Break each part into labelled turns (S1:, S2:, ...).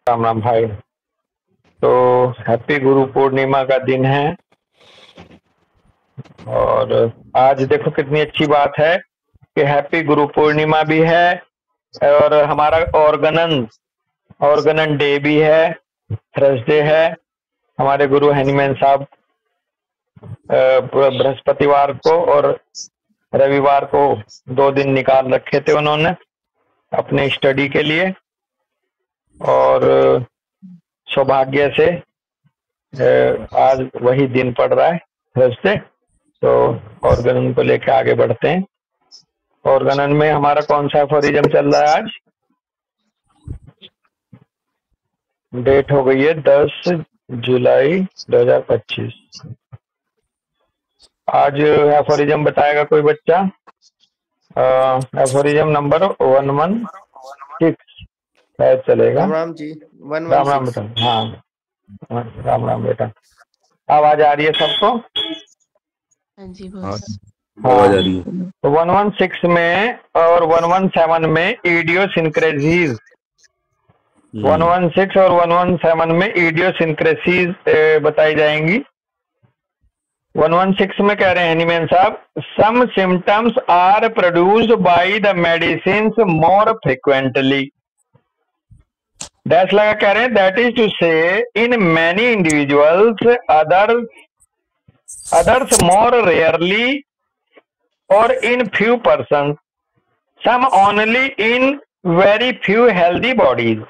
S1: राम राम भाई। तो हैप्पी गुरु पूर्णिमा का दिन है और आज देखो कितनी अच्छी बात है कि हैप्पी गुरु पूर्णिमा भी है और हमारा ऑर्गनन डे भी है, थर्सडे है। हमारे गुरु हनीमैन साहब बृहस्पतिवार को और रविवार को 2 दिन निकाल रखे थे उन्होंने अपने स्टडी के लिए, और सौभाग्य से आज वही दिन पड़ रहा है थर्सडे। तो ऑर्गनन को लेकर आगे बढ़ते हैं। ऑर्गनन में हमारा कौन सा एफोरिज्म चल रहा है? आज डेट हो गई है 10 जुलाई 2025। आज एफोरिज्म बताएगा कोई बच्चा? एफोरिज्म नंबर 116 शायद चलेगा।
S2: राम राम जी।
S1: राम राम बेटा। हाँ राम राम बेटा। आवाज आ रही है सबको?
S3: हाँ जी बॉस।
S1: आवाज आ रही है। तो 116 में और 117 में इडियोसिंक्रेसीज, 116 और 117 में इडियोसिंक्रेसीज बताई जाएंगी। 116 में कह रहे हैं हनीमैन साहब, some symptoms are produced by the medicines more frequently. Dash लगा कह रहे हैं, that is to say in many individuals, others more rarely or in few persons, some only in very few healthy bodies।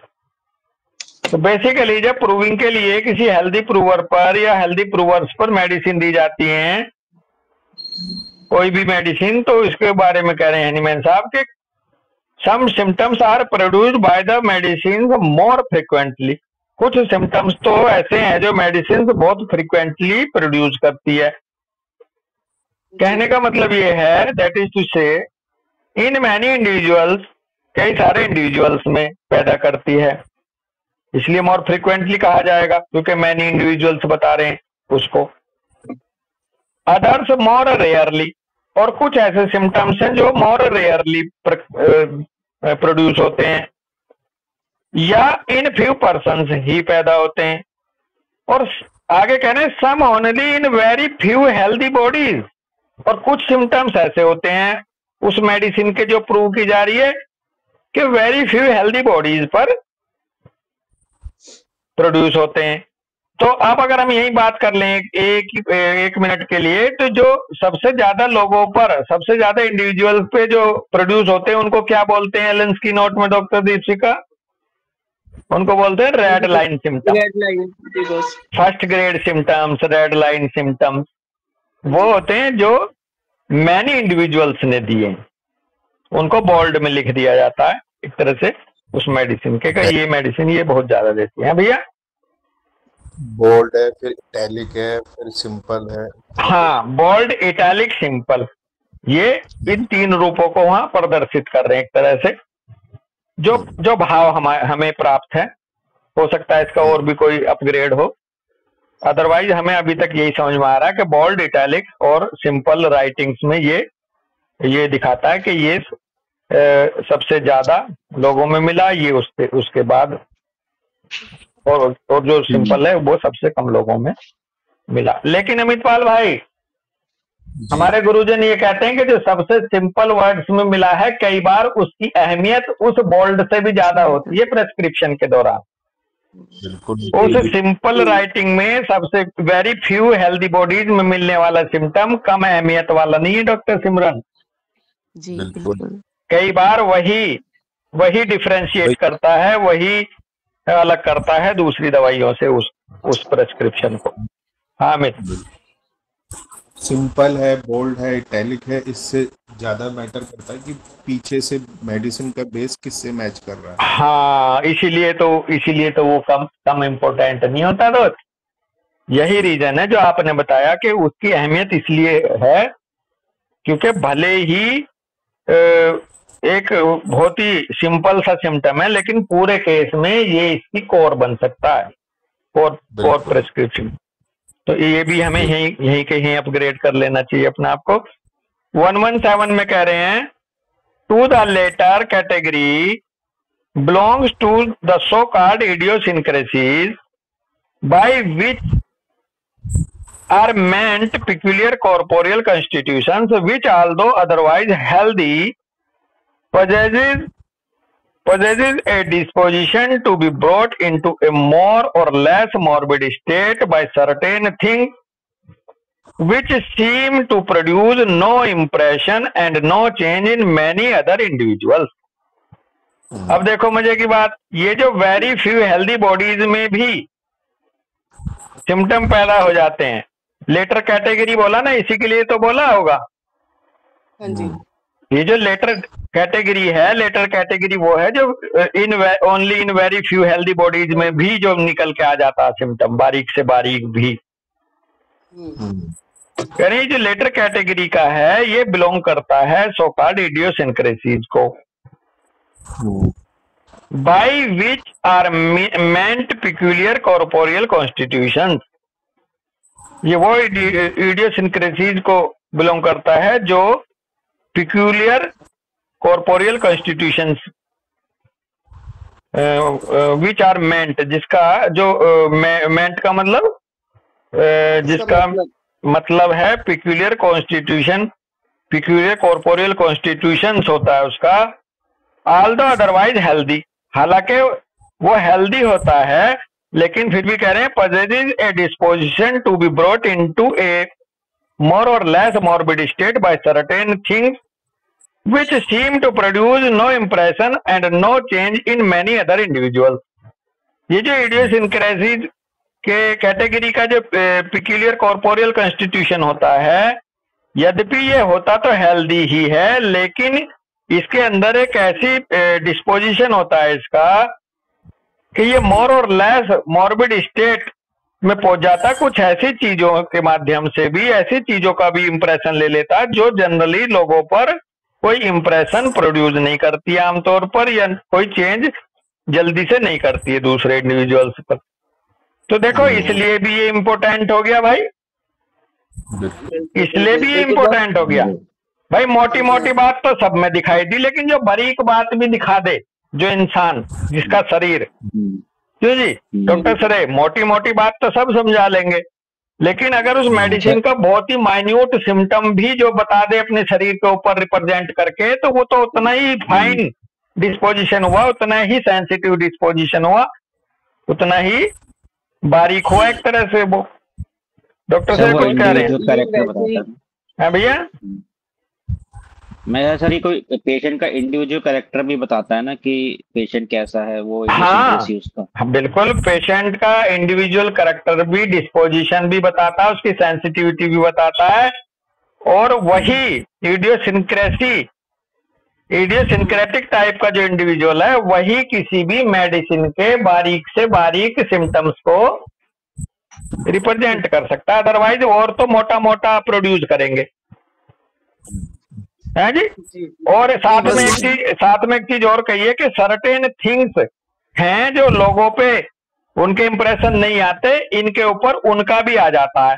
S1: तो basically जब proving के लिए किसी healthy prover पर या हेल्दी प्रूवर्स पर मेडिसिन दी जाती है, कोई भी मेडिसिन, तो इसके बारे में कह रहे हैं हनीमैन साहब के some symptoms are produced by the medicine more frequently. कुछ सिम्टम्स तो ऐसे हैं जो मेडिसिन बहुत फ्रिक्वेंटली प्रोड्यूस करती है। कहने का मतलब ये है, that is to say in many individuals, कई सारे इंडिविजुअल्स में पैदा करती है, इसलिए मोर फ्रिक्वेंटली कहा जाएगा क्योंकि मैनी इंडिविजुअल्स बता रहे हैं उसको। अदर्स मोर रेयरली, और कुछ ऐसे सिम्टम्स हैं जो मोर रेयरली प्रोड्यूस होते हैं या इन फ्यू पर्सन्स ही पैदा होते हैं। और आगे कह रहे हैं some only in very few healthy bodies, और कुछ सिम्टम्स ऐसे होते हैं उस मेडिसिन के जो प्रूव की जा रही है कि वेरी फ्यू हेल्दी बॉडीज पर प्रोड्यूस होते हैं। तो अब अगर हम यही बात कर लें एक मिनट के लिए, तो जो सबसे ज्यादा लोगों पर, सबसे ज्यादा इंडिविजुअल्स पे जो प्रोड्यूस होते हैं उनको क्या बोलते हैं एलेंस की नोट में डॉक्टर दीपशिका? उनको बोलते हैं red line symptoms, first grade symptoms, red line symptoms. वो होते हैं जो मैनी इंडिविजुअल्स ने दिए, उनको बोल्ड में लिख दिया जाता है एक तरह से उस मेडिसिन के, ये मेडिसिन ये बहुत ज्यादा देती है भैया।
S4: बोल्ड है, फिर इटैलिक है, फिर सिंपल है।
S1: हाँ, बोल्ड, इटैलिक, सिंपल, ये इन 3 रूपों को वहां प्रदर्शित कर रहे हैं एक तरह से। जो भाव हमें प्राप्त है, हो सकता है इसका और भी कोई अपग्रेड हो, अदरवाइज हमें अभी तक यही समझ में आ रहा है कि बोल्ड, इटैलिक और सिंपल राइटिंग्स में ये दिखाता है कि ये सबसे ज्यादा लोगों में मिला, ये उसके बाद, और जो सिंपल है वो सबसे कम लोगों में मिला। लेकिन अमितपाल भाई, हमारे गुरुजन ये कहते हैं कि जो सबसे सिंपल वर्ड्स में मिला है, कई बार उसकी अहमियत उस बोल्ड से भी ज्यादा होती है प्रेस्क्रिप्शन के दौरान। उस सिंपल राइटिंग में सबसे वेरी फ्यू हेल्दी बॉडीज में मिलने वाला सिम्टम कम अहमियत वाला नहीं है डॉक्टर सिमरन
S3: जी। बिल्कुल।
S1: कई बार वही डिफरेंशिएट करता है, वही अलग करता है दूसरी दवाइयों से उस प्रेस्क्रिप्शन को। हाँ अमित।
S4: सिंपल है, बोल्ड है, इटैलिक है, इससे ज्यादा मैटर करता है कि पीछे से मेडिसिन का बेस किससे मैच कर रहा है।
S1: हाँ, इसीलिए तो वो कम इम्पोर्टेंट नहीं होता। तो यही रीजन है जो आपने बताया कि उसकी अहमियत इसलिए है क्योंकि भले ही एक बहुत ही सिंपल सा सिम्टम है, लेकिन पूरे केस में ये इसकी कोर बन सकता है, कोर प्रेस्क्रिप्शन। तो ये भी हमें यहीं कहीं अपग्रेड कर लेना चाहिए अपने आप को। 117 में कह रहे हैं, to the latter category belongs to the so-called idiosyncrasies by which are meant peculiar corporeal constitutions which, although otherwise healthy, possesses a disposition to be brought into a more or less morbid state by certain things which seem to produce no impression and no change in many other individuals. अब देखो मजे की बात, ये जो very few healthy bodies में भी symptom पैदा हो जाते हैं, लेटर कैटेगरी बोला ना, इसी के लिए तो बोला होगा।
S3: हाँ जी।
S1: ये जो लेटर कैटेगरी है, लेटर कैटेगरी वो है जो only in very few healthy bodies में भी जो निकल के आ जाता है सिम्टम, बारीक से बारीक भी। कह रहे जो लेटर कैटेगरी का है ये बिलोंग करता है सो कॉल्ड इडियोसिंक्रेसीज को, by which are meant peculiar corporeal constitutions. ये वो इडियोसिंक्रेसीज को बिलोंग करता है जो peculiar corporeal constitutions which are meant, जिसका जो मेंट का मतलब जिसका मतलब है peculiar constitution, peculiar corporeal constitutions होता है उसका, ऑल्दो अदरवाइज हेल्दी, हालांकि वो हेल्दी होता है लेकिन फिर भी कह रहे हैं possesses a disposition to be brought into a more or less morbid state by certain things which seem to produce no impression and no change in many other individuals। ये जो इडियोसिंक्रेसीज के कैटेगरी का जो पिक्यूलियर कॉर्पोरियल कॉन्स्टिट्यूशन होता है, यद्यपि ये होता तो हेल्दी ही है लेकिन इसके अंदर एक ऐसी डिस्पोजिशन होता है इसका कि ये मोर और लेस मॉर्बिड स्टेट में पहुंच जाता, कुछ ऐसी चीजों के माध्यम से भी, ऐसी चीजों का भी इंप्रेशन ले लेता जो जनरली लोगों पर कोई इंप्रेशन प्रोड्यूस नहीं करती है आमतौर पर, या कोई चेंज जल्दी से नहीं करती है दूसरे इंडिविजुअल्स पर। तो देखो इसलिए भी ये इम्पोर्टेंट हो गया भाई, इसलिए भी ये इम्पोर्टेंट हो गया भाई। मोटी मोटी बात तो सब में दिखाई दी, लेकिन जो बारीक बात भी दिखा दे जो इंसान जिसका शरीर, क्यों जी डॉक्टर सरे, मोटी मोटी बात तो सब समझा लेंगे लेकिन अगर उस मेडिसिन का बहुत ही माइन्यूट सिम्टम भी जो बता दे अपने शरीर के ऊपर रिप्रेजेंट करके, तो वो तो उतना ही फाइन डिस्पोजिशन हुआ, उतना ही सेंसिटिव डिस्पोजिशन हुआ, उतना ही बारीक हुआ एक तरह से वो। डॉक्टर सर कुछ कह रहे हैं? हाँ भैया,
S2: मैं सर ये कोई पेशेंट का इंडिविजुअल कैरेक्टर भी बताता है ना कि पेशेंट कैसा है वो।
S1: हाँ
S2: उसका
S1: बिल्कुल, पेशेंट का इंडिविजुअल कैरेक्टर भी, डिस्पोजिशन भी बताता है, उसकी सेंसिटिविटी भी बताता है, और वही इडियोसिंक्रेटिक टाइप का जो इंडिविजुअल है वही किसी भी मेडिसिन के बारीक से बारीक सिम्टम्स को रिप्रेजेंट कर सकता है, अदरवाइज और तो मोटा मोटा प्रोड्यूस करेंगे है जी। और साथ में एक चीज और कही है कि सर्टेन थिंग्स हैं जो लोगों पे उनके इंप्रेशन नहीं आते, इनके ऊपर उनका भी आ जाता है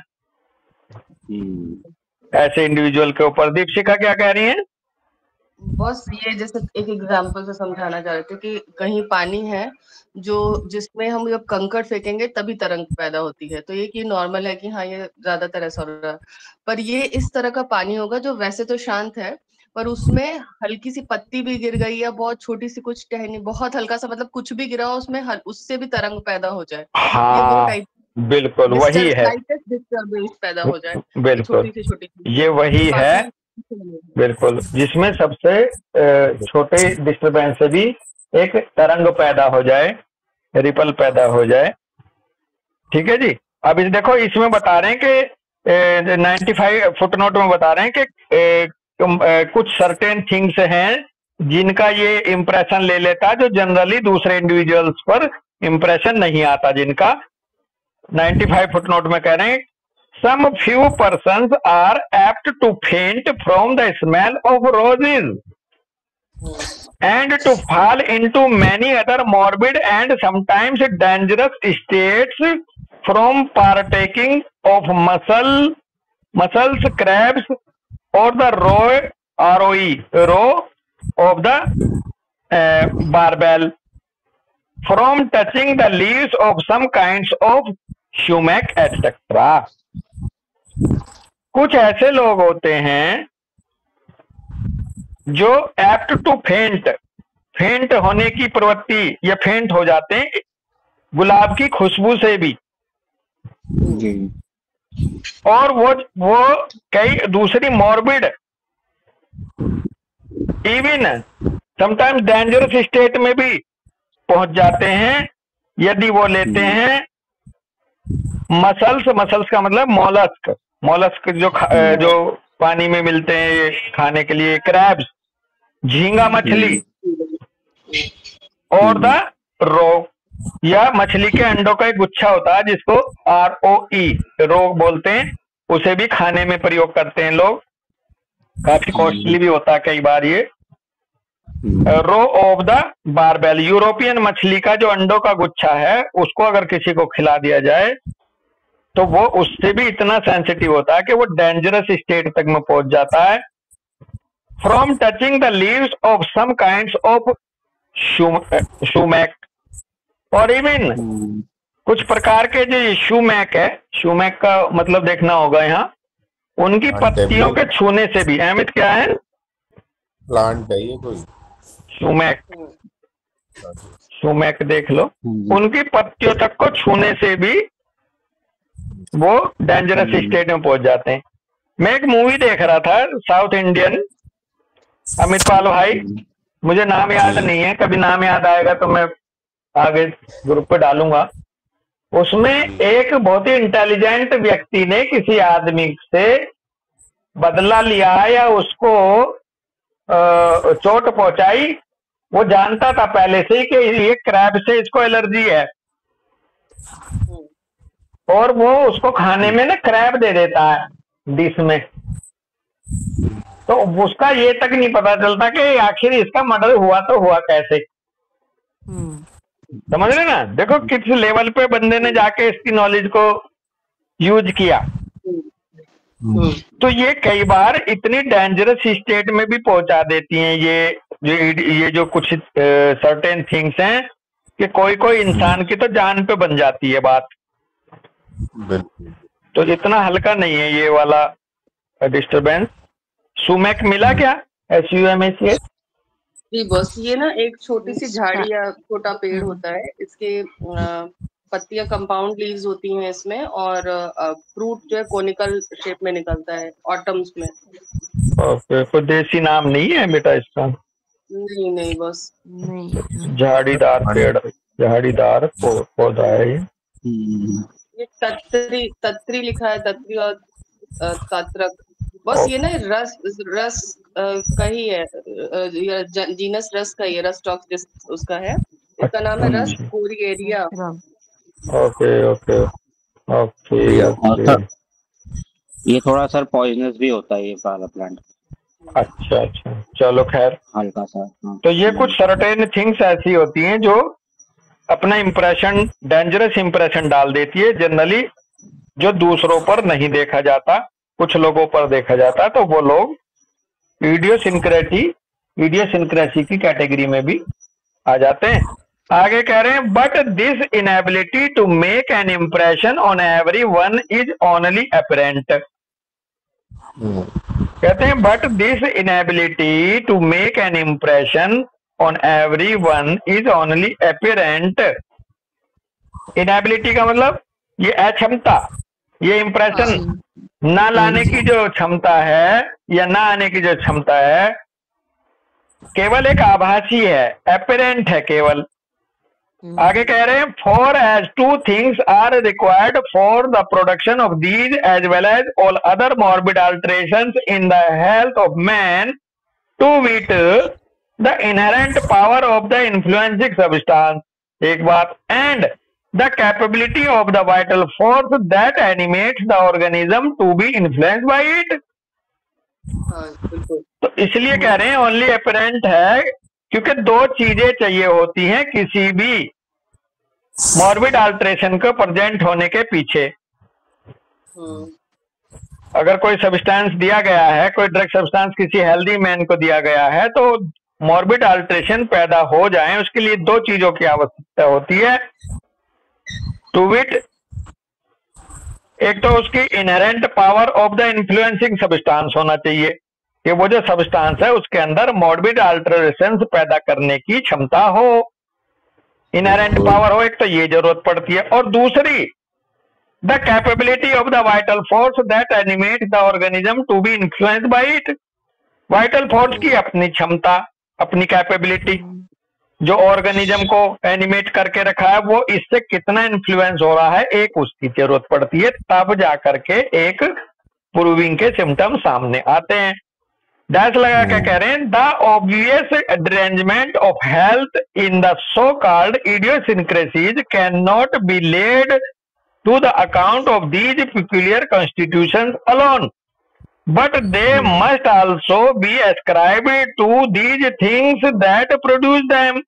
S1: ऐसे इंडिविजुअल के ऊपर। दीपशिखा क्या कह रही हैं?
S3: बस ये जैसे एक एग्जांपल से समझाना चाह रहे थे कि कहीं पानी है जो जिसमें हम जब कंकड़ फेंकेंगे तभी तरंग पैदा होती है, तो ये कि नॉर्मल है कि हाँ ये ज्यादातर ऐसा हो रहा है, पर ये इस तरह का पानी होगा जो वैसे तो शांत है पर उसमें हल्की सी पत्ती भी गिर गई या बहुत छोटी सी कुछ टहनी, बहुत हल्का सा मतलब कुछ भी गिरा हो उसमें उससे भी तरंग पैदा हो जाए।
S1: हाँ,
S3: ये वो टाइप
S1: बिल्कुल वही है,
S3: डिस्टर्बेंस पैदा हो जाए
S1: बिल्कुल
S3: छोटी
S1: ये वही है, बिल्कुल, जिसमें सबसे छोटे डिस्टरबेंस से भी एक तरंग पैदा हो जाए, रिपल पैदा हो जाए। ठीक है जी। अब इस देखो इसमें बता रहे हैं कि 95 फुटनोट में बता रहे हैं कि कुछ सर्टेन थिंग्स हैं जिनका ये इंप्रेशन ले लेता है जो जनरली दूसरे इंडिविजुअल्स पर इंप्रेशन नहीं आता, जिनका 95 फुटनोट में कह रहे हैं some few persons are apt to faint from the smell of roses and to fall into many other morbid and sometimes dangerous states from partaking of mussels, crabs, or the roe of the barbel from touching the leaves of some kinds of sumac etcetera. कुछ ऐसे लोग होते हैं जो apt to फेंट होने की प्रवृत्ति या फेंट हो जाते हैं गुलाब की खुशबू से भी,
S2: जी
S1: और वो कई दूसरी morbid even sometimes dangerous state में भी पहुंच जाते हैं यदि वो लेते हैं मसल्स का मतलब मॉलस्क जो पानी में मिलते हैं ये खाने के लिए, क्रैब्स, झींगा मछली, और द रो या मछली के अंडों का एक गुच्छा होता है जिसको ROE रो बोलते हैं, उसे भी खाने में प्रयोग करते हैं लोग, काफी कॉस्टली भी होता है कई बार ये। Roe of the barbel, European मछली का जो अंडों का गुच्छा है उसको अगर किसी को खिला दिया जाए तो वो उससे भी इतना सेंसिटिव होता है कि वो डेंजरस स्टेट तक में पहुंच जाता है। From touching the leaves of some kinds of sumac, और इवन कुछ प्रकार के जो सुमेक है, सुमेक का मतलब देखना होगा यहाँ, उनकी पत्तियों के छूने से भी, अहमिद क्या है,
S4: प्लांट है ये कोई
S1: सुमेक देख लो, उनकी पत्तियों तक को छूने से भी वो डेंजरस स्टेट में पहुंच जाते हैं। मैं एक मूवी देख रहा था साउथ इंडियन, अमित पाल भाई, मुझे नाम याद नहीं है, कभी नाम याद आएगा तो मैं आगे ग्रुप पे डालूंगा। उसमें एक बहुत ही इंटेलिजेंट व्यक्ति ने किसी आदमी से बदला लिया या उसको चोट पहुंचाई। वो जानता था पहले से ही कि ये क्रैब से इसको एलर्जी है, और वो उसको खाने में ना क्रैब दे देता है डिश में, तो उसका ये तक नहीं पता चलता कि आखिर इसका मर्डर हुआ तो हुआ कैसे। समझ रहे ना, देखो किस लेवल पे बंदे ने जाके इसकी नॉलेज को यूज किया। तो ये कई बार इतनी डेंजरस स्टेट में भी पहुंचा देती हैं ये जो कुछ सर्टेन थिंग्स हैं कि कोई इंसान की तो जान पे बन जाती है बात। तो इतना हल्का नहीं है ये वाला डिस्टरबेंस। सुमेक मिला क्या, SUMAC?
S3: जी बॉस, ये ना एक छोटी सी झाड़ी या छोटा पेड़ होता है, इसके पत्तियां कंपाउंड लीव्स होती हैं इसमें, और फ्रूट जो है कोनिकल शेप में निकलता है ऑटम्स में।
S1: ओके, कोई देसी नाम नहीं है बेटा इसका?
S3: नहीं बॉस,
S5: नहीं।
S1: झाड़ीदार पेड़, झाड़ीदार पौधा है
S3: ये तत्री लिखा है, तत्री और तात्रक। बस ये ना रस का ही है, जीनस रस का ही है, रस टॉक्स उसका है, इसका नाम है रस कोरिएरिया।
S1: ओके।
S2: ये थोड़ा सर पॉइजनस भी होता है ये सारा प्लांट।
S1: अच्छा, चलो खैर,
S2: हल्का सा।
S1: तो ये कुछ सर्टेन थिंग्स ऐसी होती हैं जो अपना इंप्रेशन, डेंजरस इंप्रेशन डाल देती है जनरली, जो दूसरों पर नहीं देखा जाता, कुछ लोगों पर देखा जाता है, तो वो लोग इडियोसिंक्रेसी की कैटेगरी में भी आ जाते हैं। आगे कह रहे हैं, but this inability to make an impression on every one is only apparent. कहते हैं but this inability to make an impression on every one is only apparent. Inability का मतलब ये अक्षमता, ये इम्प्रेशन ना लाने की जो क्षमता है या ना आने की जो क्षमता है, केवल एक आभासी है, अपरेंट है केवल। आगे कह रहे हैं, for as two things are required for the production of these as well as all other morbid alterations in the health of man, to wit the inherent power of the influencing substance, एक बात, and the capability of the vital force that animates the organism to be influenced by it। तो इसलिए कह रहे हैं only apparent है, क्योंकि दो चीजें चाहिए होती हैं किसी भी मॉर्बिड अल्टरेशन को प्रेजेंट होने के पीछे। अगर कोई सब्सटेंस दिया गया है, कोई ड्रग सब्सटेंस किसी हेल्दी मैन को दिया गया है, तो मॉर्बिड अल्ट्रेशन पैदा हो जाए उसके लिए दो चीजों की आवश्यकता होती है। टू विट, एक तो उसकी inherent power of the influencing substance होना चाहिए कि वो जो सब्सटेंस है उसके अंदर मॉर्बिड अल्ट्रेशन पैदा करने की क्षमता हो, इनहेरेंट पावर हो, एक तो ये जरूरत पड़ती है। और दूसरी, the capability of the vital force that animate the organism to be influenced by it. Vital force की अपनी क्षमता, अपनी कैपेबिलिटी, जो ऑर्गेनिज्म को एनिमेट करके रखा है वो इससे कितना इन्फ्लुएंस हो रहा है, एक उसकी जरूरत पड़ती है, तब जाकर के एक प्रूविंग के सिम्टम सामने आते हैं। डैश लगा के कह रहे हैं, the obvious derangement of health in the so called idiosyncrasies can not be laid to the account of these peculiar constitutions alone, but they must also be ascribed to these things that produce them,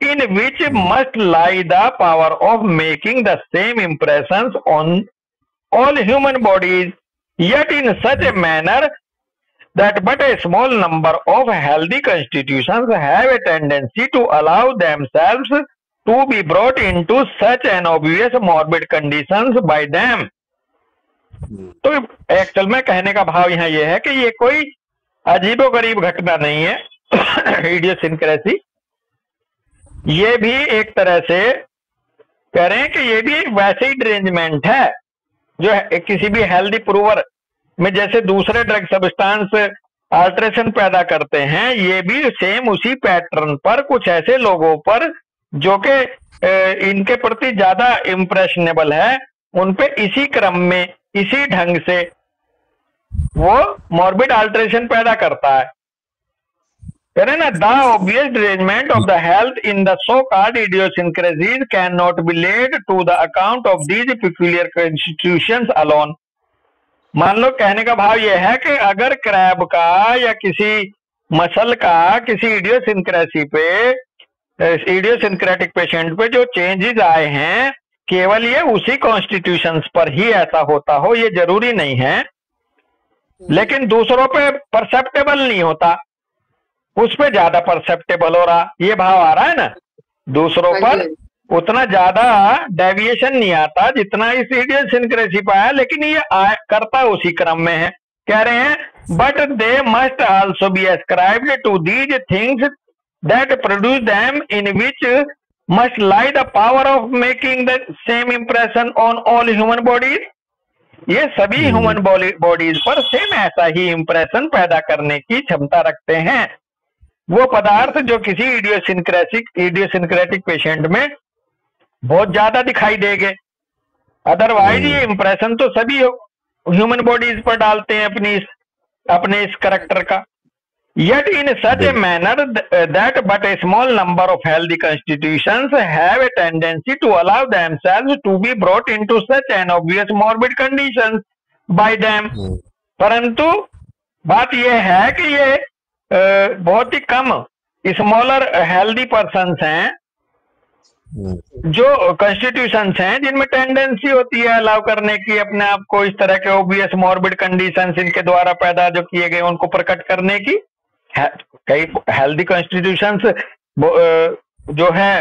S1: in which must lie the power of making the same impressions on all human bodies, yet in such a manner that but a small number of healthy constitutions have a tendency to allow themselves to be brought into such an obvious morbid conditions by them। तो actual में कहने का भाव यहाँ ये है कि ये कोई अजीबोगरीब घटना नहीं है इडियोसिंक्रेसी, ये भी एक तरह से कह रहे हैं कि ये भी वैसे ही डिरेंजमेंट है जो है किसी भी हेल्दी प्रूवर में, जैसे दूसरे ड्रग सब्सटेंस अल्ट्रेशन पैदा करते हैं, ये भी सेम उसी पैटर्न पर कुछ ऐसे लोगों पर जो कि इनके प्रति ज्यादा इम्प्रेशनेबल है, उन पे इसी क्रम में इसी ढंग से वो मॉर्बिड अल्ट्रेशन पैदा करता है। कह रहे ना, the obvious derangement of the health in the so called idiosyncrasies can not be laid to the account of these peculiar constitutions alone. मान लो कहने का भाव ये है कि अगर क्रैब का या किसी मसल का किसी इडियोसिंक्रेसी पे, इडियोसिंक्रेटिक पेशेंट पे जो चेंजेस आए हैं, केवल ये उसी कॉन्स्टिट्यूशंस पर ही ऐसा होता हो, ये जरूरी नहीं है, लेकिन दूसरों पे परसेप्टेबल नहीं होता, उस पे ज्यादा परसेप्टेबल हो रहा, ये भाव आ रहा है ना। दूसरों पर उतना ज्यादा डेविएशन नहीं आता जितना इस इडियोसिंक्रेसी पर आया, लेकिन ये करता उसी क्रम में है। कह रहे हैं, but they must also be ascribed to these things that produce them, in which must lie the power of making the same impression on all human bodies। ये सभी ह्यूमन बॉडीज पर सेम ऐसा ही इंप्रेशन पैदा करने की क्षमता रखते हैं वो पदार्थ जो किसी इडियोसिंक्रेटिक पेशेंट में बहुत ज्यादा दिखाई देंगे। अदरवाइज ये इंप्रेशन तो सभी ह्यूमन बॉडीज पर डालते हैं अपने इस करेक्टर का। Yet in such a manner that but a small number of healthy constitutions have a tendency to allow themselves to be brought into such an obvious morbid conditions by them। परंतु बात यह है कि ये बहुत ही कम smaller healthy persons हैं, जो constitutions हैं जिनमें टेंडेंसी होती है अलाउ करने की अपने आप को इस तरह के ओबियस मॉर्बिड कंडीशंस इनके द्वारा पैदा जो किए गए उनको प्रकट करने की। कई हेल्दी कॉन्स्टिट्यूशंस जो है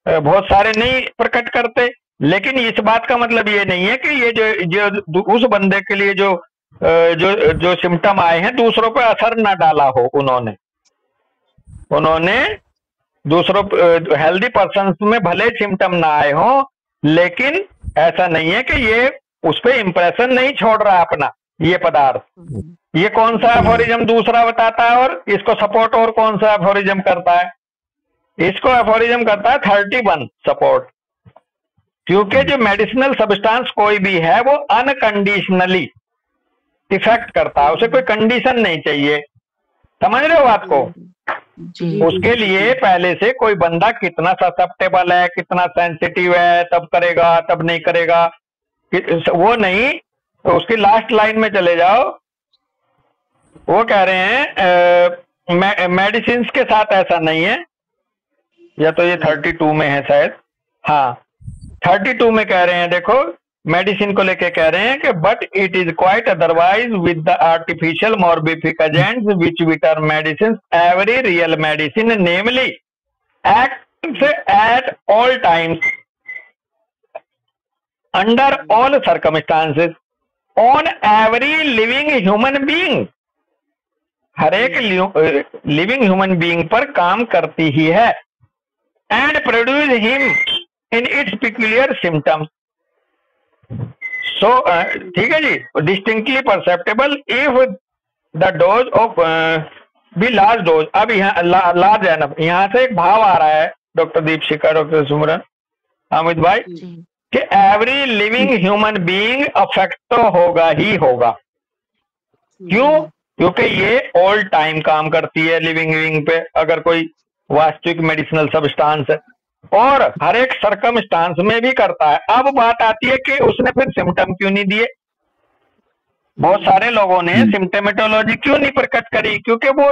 S1: बहुत सारे नहीं प्रकट करते, लेकिन इस बात का मतलब ये नहीं है कि ये जो उस बंदे के लिए जो सिम्टम आए हैं दूसरों पे असर ना डाला हो, उन्होंने दूसरों हेल्दी पर्सन्स में भले सिम्टम ना आए हो, लेकिन ऐसा नहीं है कि ये उस पे इंप्रेशन नहीं छोड़ रहा अपना ये पदार्थ। ये कौन सा एफोरिज्म दूसरा बताता है और इसको सपोर्ट और कौन सा एफोरिज्म करता है? इसको एफोरिज्म करता है 31 सपोर्ट, क्योंकि जो मेडिसिनल सब्सटेंस कोई भी है वो अनकंडीशनली इफेक्ट करता है, उसे कोई कंडीशन नहीं चाहिए। समझ रहे हो बात को? उसके लिए पहले से कोई बंदा कितना ससेप्टेबल है, कितना सेंसिटिव है, तब करेगा तब नहीं करेगा, वो नहीं। तो उसकी लास्ट लाइन में चले जाओ, वो कह रहे हैं मेडिसिन के साथ ऐसा नहीं है, या तो ये 32 में है शायद, हाँ 32 में कह रहे हैं देखो मेडिसिन को लेके कह रहे हैं कि but it is quite otherwise with the artificial morbific agents which we term medicine, every real medicine namely acts at all times under all circumstances on every living human being, हर एक living human being पर काम करती ही है, and produce him in its peculiar symptoms. So ठीक है जी, distinctly perceptible if the dose of be large dose. अब यहाँ लार्ज है ना, यहाँ से एक भाव आ रहा है डॉक्टर दीपशिखा, डॉक्टर सुमरन, अमित भाई, कि every living human being affect तो होगा ही होगा। क्यों? क्योंकि ये ऑल टाइम काम करती है लिविंग बीइंग पे, अगर कोई वास्तविक मेडिसिनल सब्सटेंस है, और हर एक सर्कमस्टांस में भी करता है। अब बात आती है कि उसने फिर सिम्टम क्यों नहीं दिए। बहुत सारे लोगों ने सिम्टमेटोलॉजी क्यों नहीं प्रकट करी, क्योंकि वो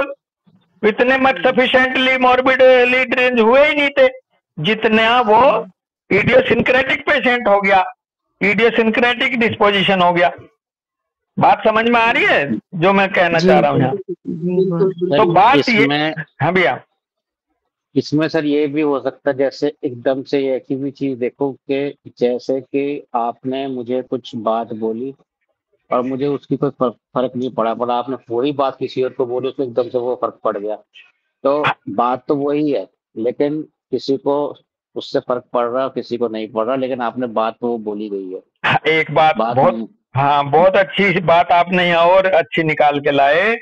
S1: इतने मच सफिशिएंटली मॉर्बिडली ड्रेंज हुए ही नहीं थे जितना वो इडियोसिंक्रेटिक पेशेंट हो गया, इडियोसिंक्रेटिक डिस्पोजिशन हो गया। बात समझ में आ रही है जो मैं कहना चाह रहा हूँ यहाँ? तो बात ये, हाँ भैया,
S2: इसमें सर ये भी हो सकता है, जैसे एकदम से एक ही भी चीज देखो कि जैसे कि आपने मुझे कुछ बात बोली और मुझे उसकी कोई फर्क नहीं पड़ा, पर आपने पूरी बात किसी और को बोली, उसको एकदम से वो फर्क पड़ गया। तो बात तो वही है, लेकिन किसी को उससे फर्क पड़ रहा है, किसी को नहीं पड़ रहा, लेकिन आपने बात तो वो बोली गई है।
S1: एक बात बहुत, हाँ, बहुत अच्छी बात आपने यहाँ और अच्छी निकाल के लाए।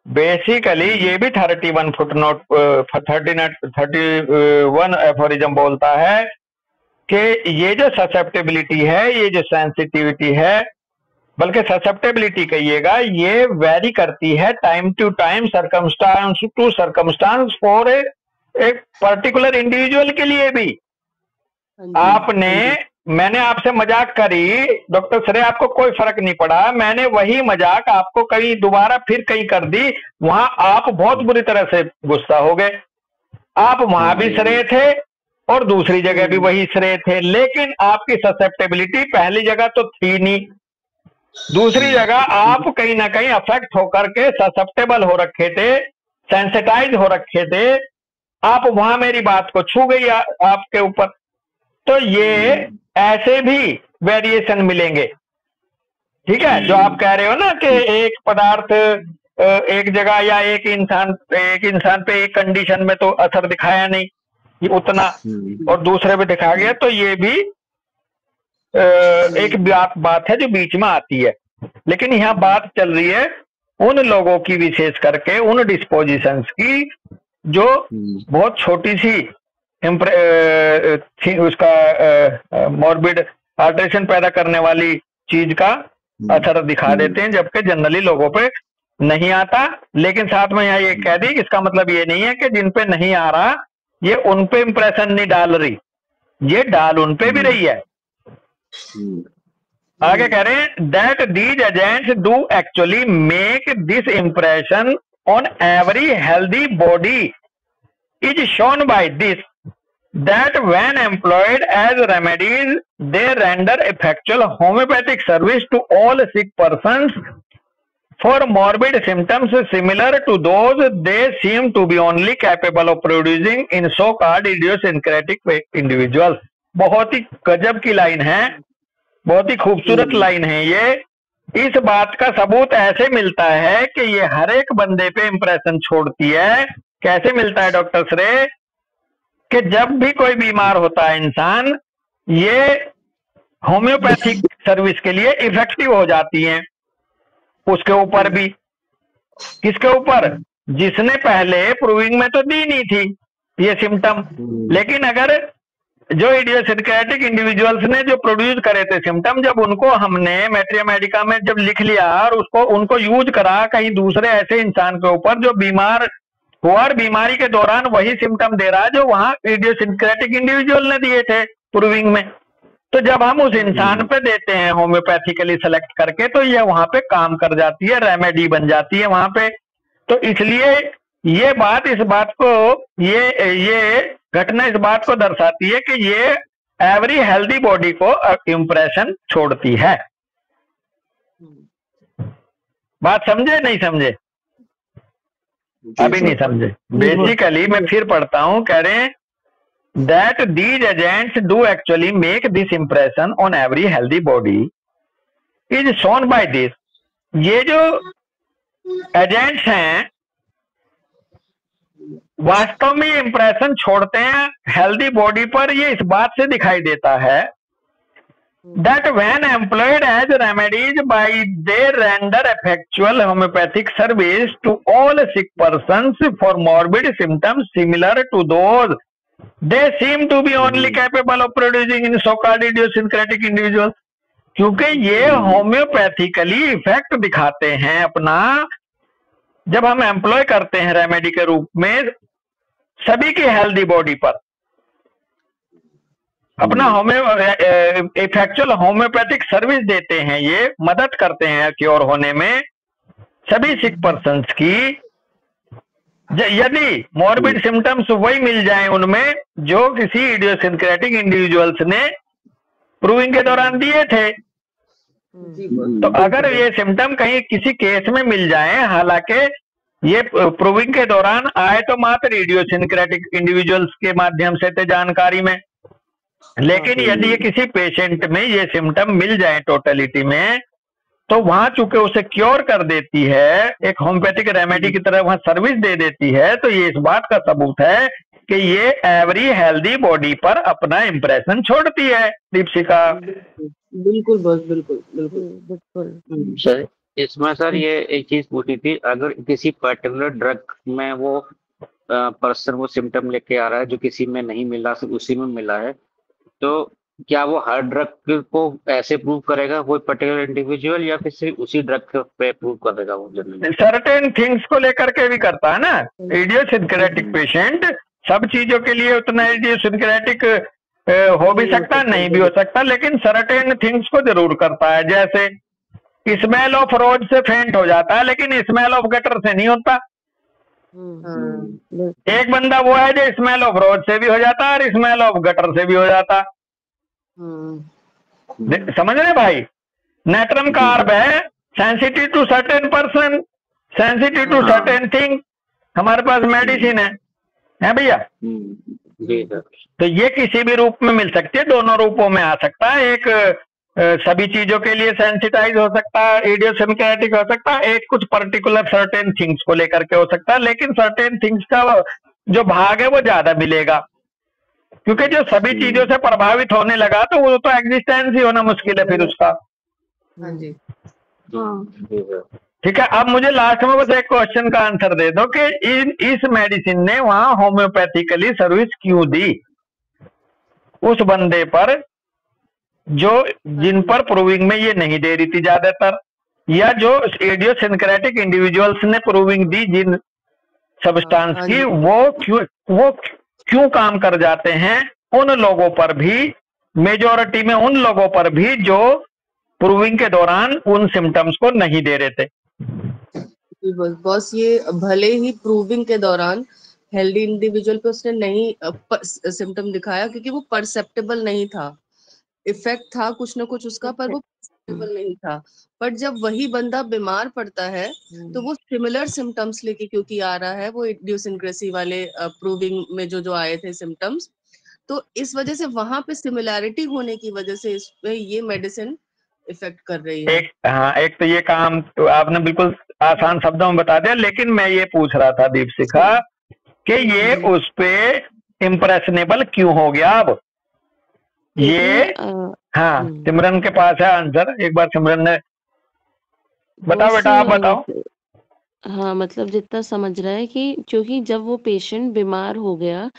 S1: बेसिकली ये भी 31 फुटनोट 31 एफोरिज्म बोलता है कि ये जो ससेप्टेबिलिटी है, ये जो सेंसिटिविटी है, बल्कि ससेप्टेबिलिटी कहिएगा, ये वेरी करती है time to time, circumstance to circumstance, for एक पर्टिकुलर इंडिविजुअल के लिए भी। मैंने आपसे मजाक करी डॉक्टर सरे, आपको कोई फर्क नहीं पड़ा, मैंने वही मजाक आपको कहीं दोबारा फिर कहीं कर दी, वहां आप बहुत बुरी तरह से गुस्सा हो गए। आप वहां भी सरे थे और दूसरी जगह भी वही सरे थे, लेकिन आपकी ससेप्टेबिलिटी पहली जगह तो थी नहीं, दूसरी जगह आप कहीं ना कहीं अफेक्ट होकर के ससेप्टेबल हो रखे थे, सेंसिटाइज हो रखे थे, आप वहां मेरी बात को छू गई आपके ऊपर। तो ये ऐसे भी वेरिएशन मिलेंगे, ठीक है, जो आप कह रहे हो ना कि एक पदार्थ एक जगह या एक इंसान पे एक कंडीशन में तो असर दिखाया नहीं ये उतना, और दूसरे पे दिखा गया, तो ये भी एक बात है जो बीच में आती है। लेकिन यहाँ बात चल रही है उन लोगों की, विशेष करके उन डिस्पोजिशंस की जो बहुत छोटी सी उसका मॉर्बिड अल्टरेशन पैदा करने वाली चीज का असर दिखा देते हैं, जबकि जनरली लोगों पे नहीं आता। लेकिन साथ में यहाँ ये कह दी, इसका मतलब ये नहीं है कि जिन पे नहीं आ रहा ये उन पे इंप्रेशन नहीं डाल रही, ये डाल उन पे भी रही है। आगे कह रहे हैं that these agents do actually make this impression on every healthy body is shown by this that when employed as remedies they render effectual homeopathic service to all sick persons for morbid symptoms similar to those they seem to be only capable of producing in so-called idiosyncratic individuals। बहुत ही गजब की line है, बहुत ही खूबसूरत line है ये। इस बात का सबूत ऐसे मिलता है कि ये हर एक बंदे पे इंप्रेशन छोड़ती है। कैसे मिलता है डॉक्टर श्रे? कि जब भी कोई बीमार होता है इंसान, ये होम्योपैथिक सर्विस के लिए इफेक्टिव हो जाती हैं। उसके ऊपर भी, किसके ऊपर? जिसने पहले प्रूविंग में तो दी नहीं थी ये सिम्टम, लेकिन अगर जो इडियोसिंक्रेटिक इंडिविजुअल्स ने जो प्रोड्यूस करे थे सिम्टम, जब उनको हमने मैट्रिया मेडिका में जब लिख लिया और उनको यूज करा कहीं दूसरे ऐसे इंसान के ऊपर जो बीमार हुआ और बीमारी के दौरान वही सिम्टम दे रहा है जो वहां इडियोसिंक्रेटिक इंडिविजुअल ने दिए थे प्रूविंग में, तो जब हम उस इंसान पे देते हैं होम्योपैथिकली सेलेक्ट करके, तो ये वहां पे काम कर जाती है, रेमेडी बन जाती है वहां पे। तो इसलिए ये बात, इस बात को, ये घटना इस बात को दर्शाती है कि ये एवरी हेल्दी बॉडी को इम्प्रेशन छोड़ती है। बात समझे नहीं समझे? अभी नहीं समझे। बेसिकली मैं फिर पढ़ता हूं, कह रहे हैं that these agents do actually make this impression on every healthy body is shown by this। ये जो एजेंट्स हैं वास्तव में इंप्रेशन छोड़ते हैं हेल्दी बॉडी पर, ये इस बात से दिखाई देता है that when employed as remedies by they render effectual homeopathic service to all sick persons for morbid symptoms similar to those they seem to be only capable of producing in so-called idiosyncratic individuals। क्योंकि ये homoeopathically effect दिखाते हैं अपना, जब हम employ करते हैं remedy के रूप में सभी की हेल्दी बॉडी पर अपना इफेक्चुअल होम्योपैथिक सर्विस देते हैं, ये मदद करते हैं क्योर होने में सभी सिक पर्सन्स की, यदि मॉर्बिड सिम्टम्स वही मिल जाएं उनमें जो किसी इडियोसिंक्रेटिक इंडिविजुअल्स ने प्रूविंग के दौरान दिए थे। तो अगर ये सिम्टम कहीं किसी केस में मिल जाएं, हालांकि ये प्रूविंग के दौरान आए तो मात्र इडियोसिंक्रेटिक इंडिविजुअल्स के माध्यम से थे जानकारी में, लेकिन यदि ये किसी पेशेंट में ये सिम्टम मिल जाए टोटलिटी में, तो वहां चूंकि उसे क्योर कर देती है, एक होम्योपैथिक रेमेडी की तरह वहां सर्विस दे देती है, तो ये इस बात का सबूत है कि ये एवरी हेल्दी बॉडी पर अपना इम्प्रेशन छोड़ती है। दीपशिका
S3: बिल्कुल बस, बिल्कुल बिल्कुल
S2: बिल्कुल सर। इसमें सर ये एक चीज पूछी थी, अगर किसी पर्टिकुलर ड्रग में वो पर्सन वो सिम्टम लेके आ रहा है जो किसी में नहीं मिला, सिर्फ उसी में मिला है, तो क्या वो हर ड्रग को ऐसे प्रूव करेगा कोई पर्टिकुलर इंडिविजुअल, या फिर सिर्फ उसी ड्रग पे प्रूव करेगा वो जनरली?
S1: सर्टेन थिंग्स को लेकर के भी करता है ना। इडियोसिंक्रेटिक पेशेंट सब चीजों के लिए उतना इडियोसिंक्रेटिक हो भी सकता, नहीं भी हो सकता, लेकिन सर्टेन थिंग्स को जरूर करता है। जैसे स्मेल ऑफ रोज से फेंट हो जाता है, लेकिन स्मेल ऑफ गटर से नहीं होता। एक बंदा वो है जो स्मेल ऑफ रोज से भी हो जाता है और स्मेल ऑफ गटर से भी हो जाता। समझ रहे भाई? नेट्रम कार्ब है, sensitive to certain person, sensitive to certain thing, हमारे पास मेडिसिन है भैया। तो ये किसी भी रूप में मिल सकती है, दोनों रूपों में आ सकता है। एक सभी चीजों के लिए सेंसिटाइज हो सकता है, इडियोसिंक्रेटिक हो सकता है, एक कुछ पर्टिकुलर सर्टेन थिंग्स को लेकर के हो सकता है, लेकिन सर्टेन थिंग्स का जो भाग है वो ज्यादा मिलेगा, क्योंकि जो सभी चीजों से प्रभावित होने लगा तो वो तो एग्जिस्टेंस ही होना मुश्किल है फिर उसका।
S3: हाँ जी,
S1: ठीक है। अब मुझे लास्ट में बस एक क्वेश्चन का आंसर दे दो कि इस मेडिसिन ने वहां होम्योपैथिकली सर्विस क्यों दी उस बंदे पर जो जिन पर प्रूविंग में ये नहीं दे रही थी ज्यादातर, या जो इडियोसिंक्रेटिक इंडिविजुअल्स ने प्रूविंग दी जिन सब्सटेंस की, वो क्यों काम कर जाते हैं उन लोगों पर भी, मेजॉरिटी में उन लोगों पर भी जो प्रूविंग के दौरान उन सिम्टम्स को नहीं दे रहे थे।
S3: बस ये भले ही प्रूविंग के दौरान हेल्दी इंडिविजुअल पे उसने नहीं सिम्टम दिखाया क्योंकि वो परसेप्टेबल नहीं था, इफेक्ट था कुछ ना कुछ उसका, पर वो परसेप्टेबल नहीं था। पर जब वही बंदा बीमार पड़ता है तो वो सिमिलर सिम्टम्स लेके क्योंकि आ रहा है, वो इडियोसिंक्रेसी वाले प्रूविंग में जो आए थे सिम्टम्स, तो इस वजह से वहां पे सिमिलैरिटी होने की वजह से इस पे ये मेडिसिन इफेक्ट कर रही है।
S1: एक तो ये काम तो आपने बिल्कुल आसान शब्दों में बता दिया, लेकिन मैं ये पूछ रहा था दीपशिखा कि ये उस पे इम्प्रेशनेबल क्यों हो गया। अब ये हाँ सिमरन के पास है आंसर, एक बार सिमरन ने बताओ बेटा, आप बताओ।
S5: हाँ, मतलब जितना समझ रहा है कि क्योंकि जब वो पेशेंट बीमार हो गया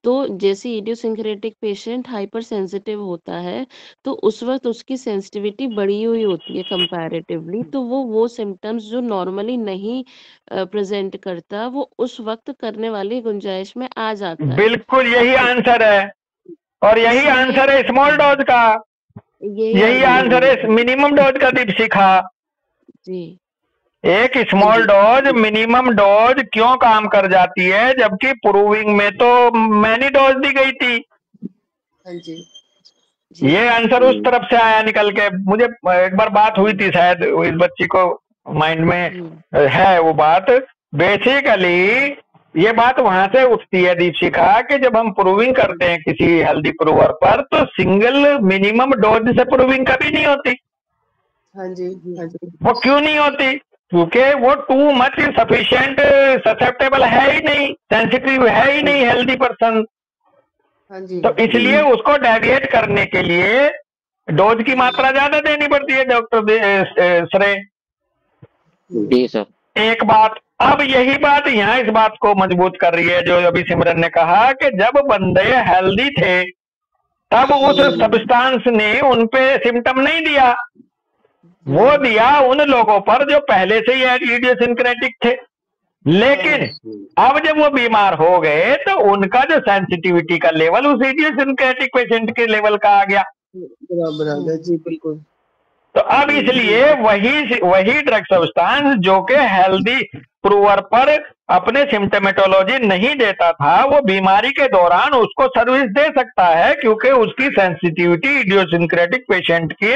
S5: तो जैसे इडियोसिंक्रेटिक पेशेंट हाइपर सेंसिटिव होता है, तो उस वक्त उसकी सेंसिटिविटी बढ़ी हुई होती है कंपैरेटिवली, तो वो सिम्टम्स जो नॉर्मली नहीं प्रेजेंट करता वो उस वक्त करने वाली गुंजाइश में आ जाता है।
S1: बिल्कुल यही आंसर है, और यही आंसर है स्मॉल डोज का, यही आंसर है मिनिमम डोज का दीपशिखा
S5: जी।
S1: एक स्मॉल डोज मिनिमम डोज क्यों काम कर जाती है, जबकि प्रूविंग में तो मैनी डोज दी गई थी।
S3: हाँ जी।
S5: जी।
S1: ये आंसर उस तरफ से आया निकल के। मुझे एक बार बात हुई थी, शायद इस बच्ची को माइंड में है वो बात। बेसिकली ये बात वहां से उठती है दीपशिखा कि जब हम प्रूविंग करते हैं किसी हेल्दी प्रूवर पर, तो सिंगल मिनिमम डोज से प्रूविंग कभी नहीं होती।
S3: हाँ जी, हाँ जी।
S1: वो क्यों नहीं होती? क्योंकि वो टू मच सफिशिएंट ससेप्टेबल है ही नहीं, सेंसिटिव है ही नहीं हेल्दी पर्सन।
S3: हाँ जी।
S1: तो इसलिए उसको डेविएट करने के लिए डोज की मात्रा ज्यादा देनी पड़ती है डॉक्टर श्रेय।
S2: जी सर।
S1: एक बात, अब यही बात यहाँ इस बात को मजबूत कर रही है जो अभी सिमरन ने कहा कि जब बंदे हेल्दी थे तब उस सब्सटेंस ने उनपे सिम्टम नहीं दिया, वो दिया उन लोगों पर जो पहले से ही इडियोसिंक्रेटिक थे। लेकिन अब जब वो बीमार हो गए तो उनका जो सेंसिटिविटी का लेवल उस इडियोसिंक्रेटिक पेशेंट के लेवल का आ गया।
S3: बराबर आ गया जी, बिल्कुल।
S1: तो अब इसलिए वही ड्रग सब्सटेंस जो कि हेल्दी प्रूवर पर अपने सिम्टोमेटोलॉजी नहीं देता था, वो बीमारी के दौरान उसको सर्विस दे सकता है, क्योंकि उसकी सेंसिटिविटी इडियोसिंक्रेटिक पेशेंट के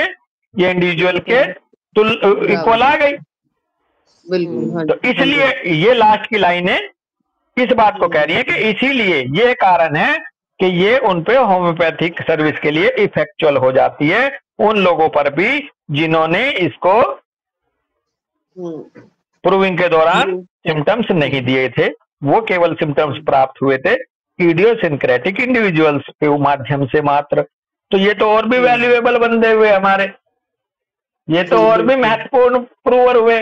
S1: या इंडिविजुअल के इक्वल आ गई।
S3: बिल्कुल। हाँ
S1: तो
S3: जी,
S1: इसलिए ये लास्ट की लाइनें इस बात को कह रही है कि इसीलिए ये कारण है कि ये उनपे होम्योपैथिक सर्विस के लिए इफेक्चुअल हो जाती है, उन लोगों पर भी जिन्होंने इसको प्रूविंग के दौरान सिम्टम्स नहीं दिए थे, वो केवल सिम्टम्स प्राप्त हुए थे इडियोसिंक्रेटिक इंडिविजुअल्स के माध्यम से मात्र। तो ये तो और भी वैल्यूएबल बंदे हुए हमारे, ये तो और भी महत्वपूर्ण प्रूवर हुए,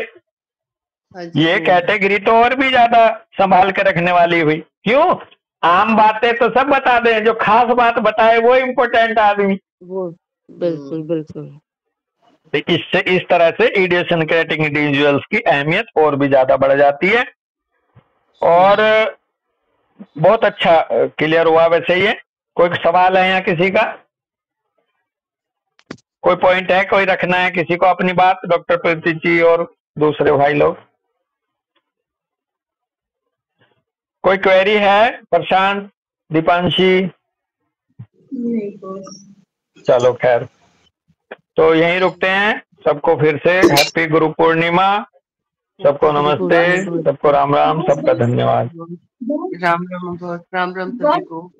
S1: ये कैटेगरी तो और भी ज्यादा संभाल के रखने वाली हुई। क्यों? आम बातें तो सब बता दें, जो खास बात बताए वो इम्पोर्टेंट आदमी।
S5: वो बिल्कुल बिल्कुल।
S1: तो इससे इस तरह से इडियोसिंक्रेटिक इंडिविजुअल्स की अहमियत और भी ज्यादा बढ़ जाती है। और बहुत अच्छा क्लियर हुआ वैसे ये। कोई सवाल है यहाँ किसी का? कोई पॉइंट है, कोई रखना है किसी को अपनी बात? डॉक्टर प्रीति जी और दूसरे भाई लोग, कोई क्वेरी है? प्रशांत, दीपांशी? चलो खैर, तो यहीं रुकते हैं। सबको फिर से हैप्पी गुरु पूर्णिमा, सबको नमस्ते, सबको राम राम, सबका धन्यवाद।
S3: राम राम, राम राम सभी को।